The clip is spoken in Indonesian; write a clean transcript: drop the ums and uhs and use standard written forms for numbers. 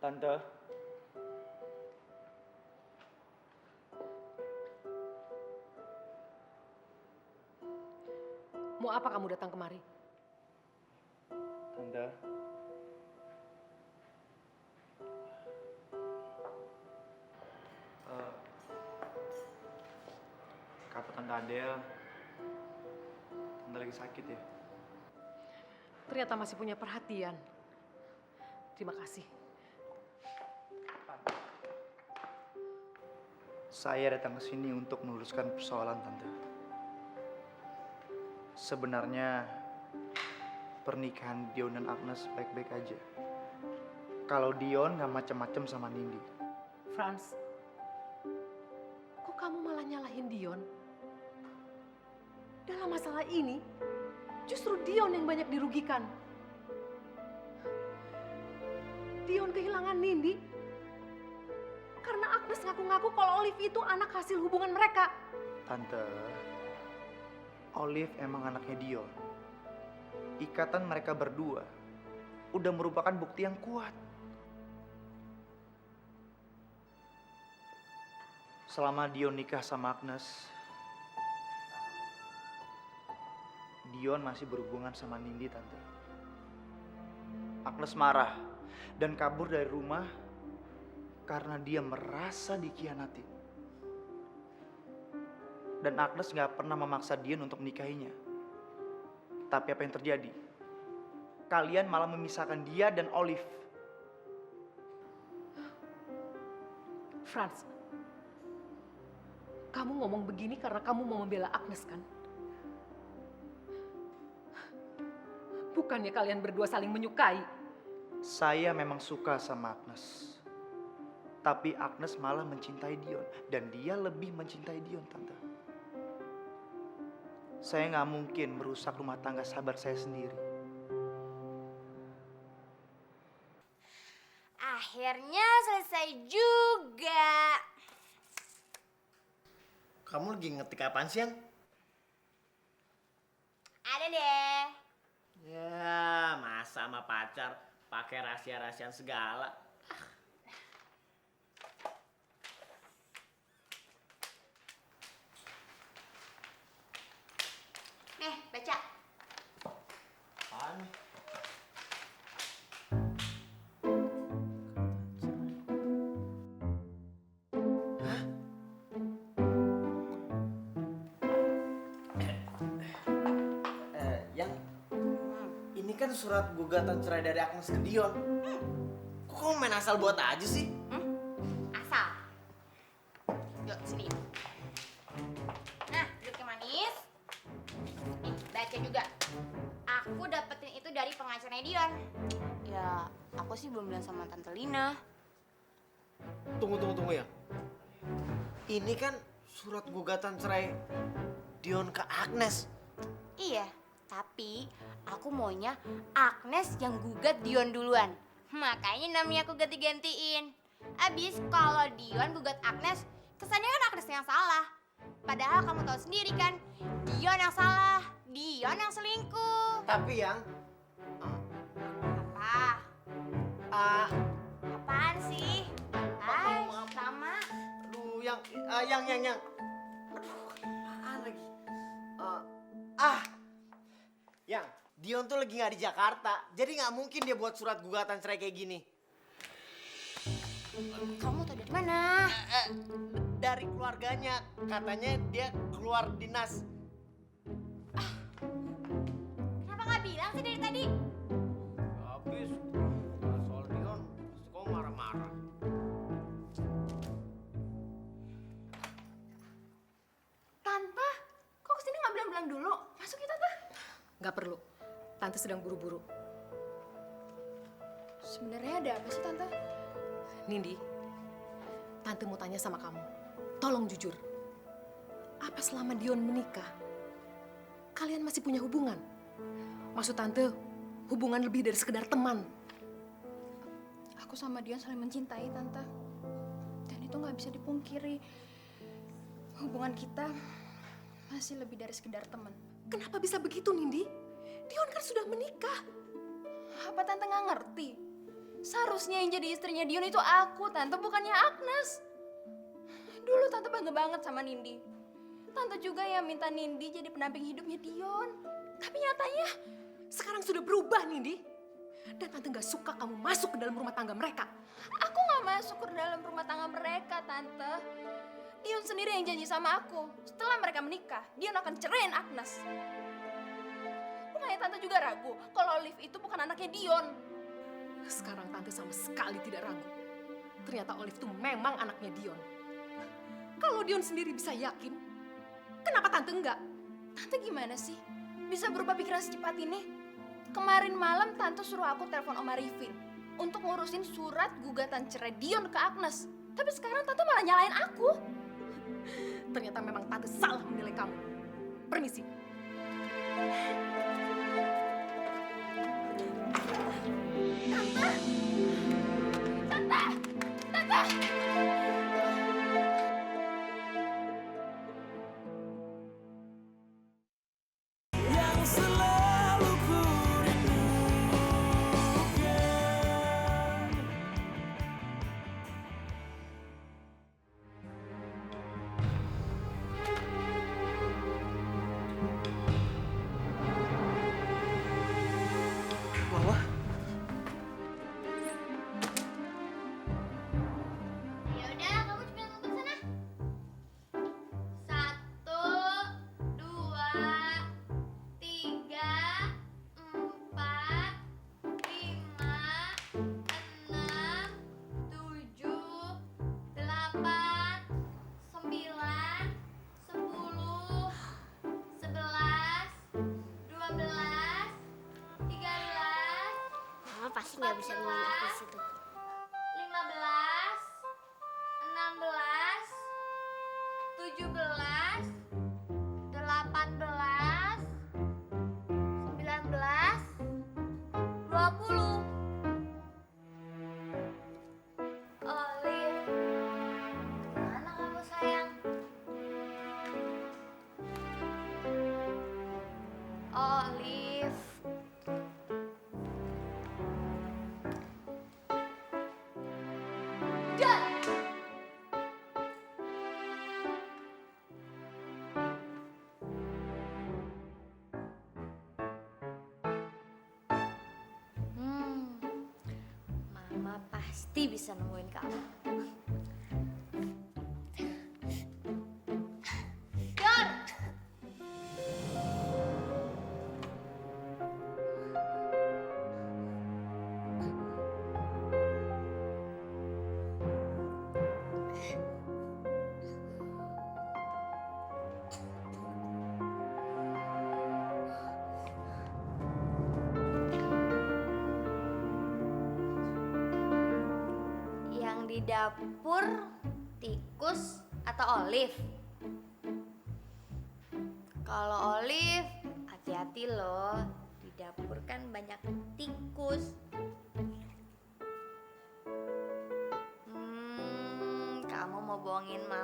Tante, Mau apa kamu datang kemari? Tante. Kata Tante Adele, Tante lagi sakit ya? Ternyata masih punya perhatian. Terima kasih. Saya datang ke sini untuk meluruskan persoalan Tante. Sebenarnya pernikahan Dion dan Agnes baik-baik aja. Kalau Dion nggak macem-macem sama Nindi. Franz, kok kamu malah nyalahin Dion? Dalam masalah ini, justru Dion yang banyak dirugikan. Dion kehilangan Nindi karena Agnes ngaku-ngaku kalau Olive itu anak hasil hubungan mereka. Tante, Olive emang anaknya Dion. Ikatan mereka berdua udah merupakan bukti yang kuat. Selama Dion nikah sama Agnes, Dion masih berhubungan sama Nindi, Tante. Agnes marah dan kabur dari rumah karena dia merasa dikhianati. Dan Agnes gak pernah memaksa Dion untuk menikahinya. Tapi apa yang terjadi? Kalian malah memisahkan dia dan Olive. Franz, kamu ngomong begini karena kamu mau membela Agnes kan? Bukannya kalian berdua saling menyukai? Saya memang suka sama Agnes. Tapi Agnes malah mencintai Dion. Dan dia lebih mencintai Dion, Tante. Saya nggak mungkin merusak rumah tangga sahabat saya sendiri. Akhirnya selesai juga. Kamu lagi ngetik apaan sih, Yang? Ada deh. Ya, masa sama pacar pakai rahasia-rahasian segala. Nih, baca. Apaan? Yang ini kan surat gugatan cerai dari Agnes ke Dion. Kok kamu main asal buat aja sih? Asal. Yuk, sini. Nah, duduk yang manis. Nih, baca juga. Aku dapetin itu dari pengacaranya Dion. Ya, aku sih belum bilang sama Tante Lina. Tunggu ya. Ini kan surat gugatan cerai Dion ke Agnes. Iya, tapi aku maunya Agnes yang gugat Dion duluan. Makanya namanya aku ganti-gantiin. Abis kalau Dion gugat Agnes, kesannya kan Agnes yang salah. Padahal kamu tahu sendiri kan, Dion yang salah, Dion yang selingkuh. Tapi Yang, Apa? Apaan sih? Ay, sama. aduh Yang. Aduh, apaan lagi? Yang, Dion tuh lagi nggak di Jakarta, jadi nggak mungkin dia buat surat gugatan cerai kayak gini. Kamu tahu dari mana? Dari keluarganya, katanya dia keluar dinas. Kenapa nggak bilang sih dari tadi? Habis, soal Dion, pasti kau marah-marah. Tante, kok kesini nggak bilang-bilang dulu? Masuk ya Tante. Nggak perlu. Tante sedang buru-buru. Sebenarnya ada apa sih Tante? Nindi, Tante mau tanya sama kamu. Tolong jujur. Apa selama Dion menikah, kalian masih punya hubungan? Maksud Tante, hubungan lebih dari sekedar teman. Aku sama Dion saling mencintai, Tante. Dan itu nggak bisa dipungkiri. Hubungan kita masih lebih dari sekedar teman. Kenapa bisa begitu, Nindi? Dion kan sudah menikah. Apa Tante nggak ngerti? Seharusnya yang jadi istrinya Dion itu aku, Tante, bukannya Agnes. Dulu Tante bangga banget sama Nindi. Tante juga yang minta Nindi jadi pendamping hidupnya Dion. Tapi nyatanya sekarang sudah berubah, Nindi. Dan Tante gak suka kamu masuk ke dalam rumah tangga mereka. Aku gak masuk ke dalam rumah tangga mereka, Tante. Dion sendiri yang janji sama aku. Setelah mereka menikah, Dion akan ceraiin Agnes. Makanya Tante juga ragu kalau Olive itu bukan anaknya Dion. Sekarang Tante sama sekali tidak ragu. Ternyata Olive itu memang anaknya Dion. Kalau Dion sendiri bisa yakin, kenapa Tante enggak? Tante gimana sih? Bisa berubah pikiran secepat ini? Kemarin malam Tante suruh aku telepon Om Arifin untuk ngurusin surat gugatan cerai Dion ke Agnes. Tapi sekarang Tante malah nyalain aku. Ternyata memang Tante salah menilai kamu. Permisi. Mama, Ya udah, kamu cepet ngumpul sana. 1, 2, 3, 4, 5, 6, 7, 8, 9, 10, 11, 12, 13, Mama pasti nggak bisa menginap di situ. 15, 16, 17, 18, 19, 20. Olive, mana kamu sayang? Olive. Mama pasti bisa nemuin kamu. Dor! Yang di dapur tikus atau Olive? Kalau Olive, hati-hati loh. Di dapur kan banyak tikus. Kamu mau bohongin Mama